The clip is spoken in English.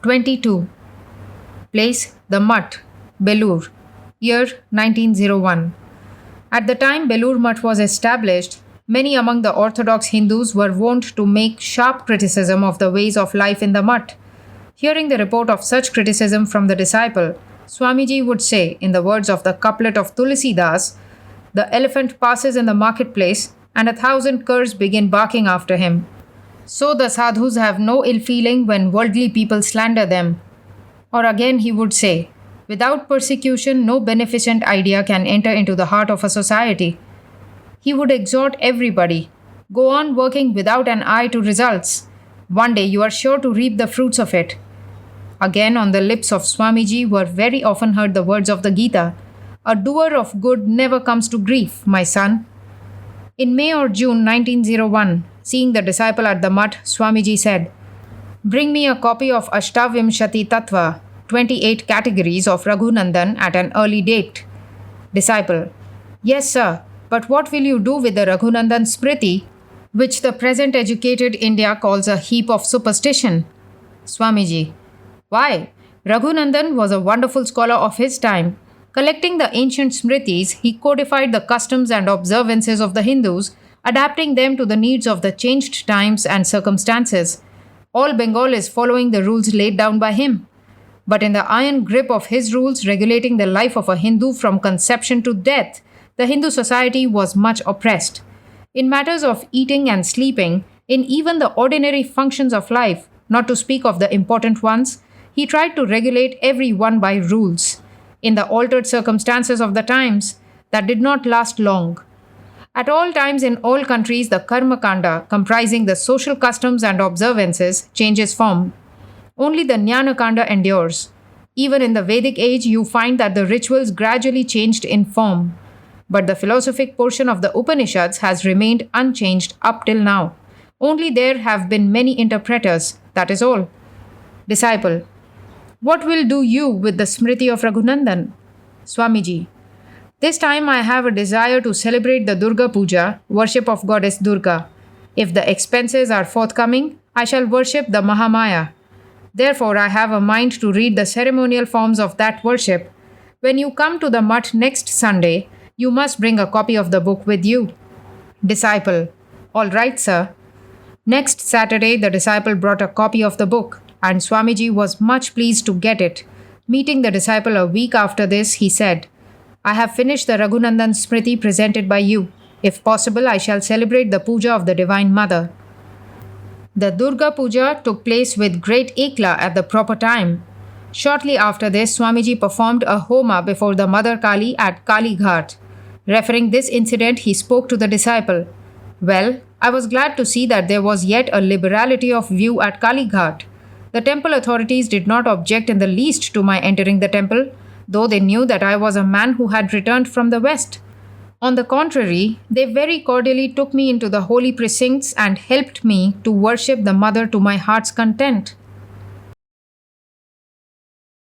22. Place The Mutt, Belur. Year 1901. At the time Belur Mutt was established, many among the Orthodox Hindus were wont to make sharp criticism of the ways of life in the Mutt. Hearing the report of such criticism from the disciple, Swamiji would say, in the words of the couplet of Tulsi Das, "The elephant passes in the marketplace, and 1,000 curs begin barking after him. So the sadhus have no ill feeling when worldly people slander them." Or again he would say, "Without persecution, no beneficent idea can enter into the heart of a society." He would exhort everybody, "Go on working without an eye to results. One day you are sure to reap the fruits of it." Again, on the lips of Swamiji were very often heard the words of the Gita, "A doer of good never comes to grief, my son." In May or June 1901, seeing the disciple at the Mutt, Swamiji said, "Bring me a copy of Ashtavimshati Tattva, 28 categories of Raghunandan at an early date." Disciple: "Yes, sir, but what will you do with the Raghunandan Smriti, which the present educated India calls a heap of superstition?" Swamiji: "Why, Raghunandan was a wonderful scholar of his time. Collecting the ancient Smritis, he codified the customs and observances of the Hindus, adapting them to the needs of the changed times and circumstances. All Bengal is following the rules laid down by him. But in the iron grip of his rules regulating the life of a Hindu from conception to death, the Hindu society was much oppressed. In matters of eating and sleeping, in even the ordinary functions of life, not to speak of the important ones, he tried to regulate every one by rules. In the altered circumstances of the times, that did not last long. At all times in all countries, the Karma Kanda, comprising the social customs and observances, changes form. Only the Jnana Kanda endures. Even in the Vedic age, you find that the rituals gradually changed in form. But the philosophic portion of the Upanishads has remained unchanged up till now. Only there have been many interpreters, that is all." Disciple: "What will do you with the Smriti of Raghunandan?" Swamiji: "This time I have a desire to celebrate the Durga Puja, worship of goddess Durga. If the expenses are forthcoming, I shall worship the Mahamaya. Therefore, I have a mind to read the ceremonial forms of that worship. When you come to the Mutt next Sunday, you must bring a copy of the book with you." Disciple: "All right, sir." Next Saturday, the disciple brought a copy of the book, and Swamiji was much pleased to get it. Meeting the disciple a week after this, he said, "I have finished the Raghunandan Smriti presented by you. If possible, I shall celebrate the puja of the Divine Mother." The Durga Puja took place with great ekla at the proper time. Shortly after this, Swamiji performed a homa before the Mother Kali at Kali Ghat. Referring this incident, he spoke to the disciple, "Well, I was glad to see that there was yet a liberality of view at Kali Ghat. The temple authorities did not object in the least to my entering the temple, though they knew that I was a man who had returned from the West. On the contrary, they very cordially took me into the holy precincts and helped me to worship the Mother to my heart's content.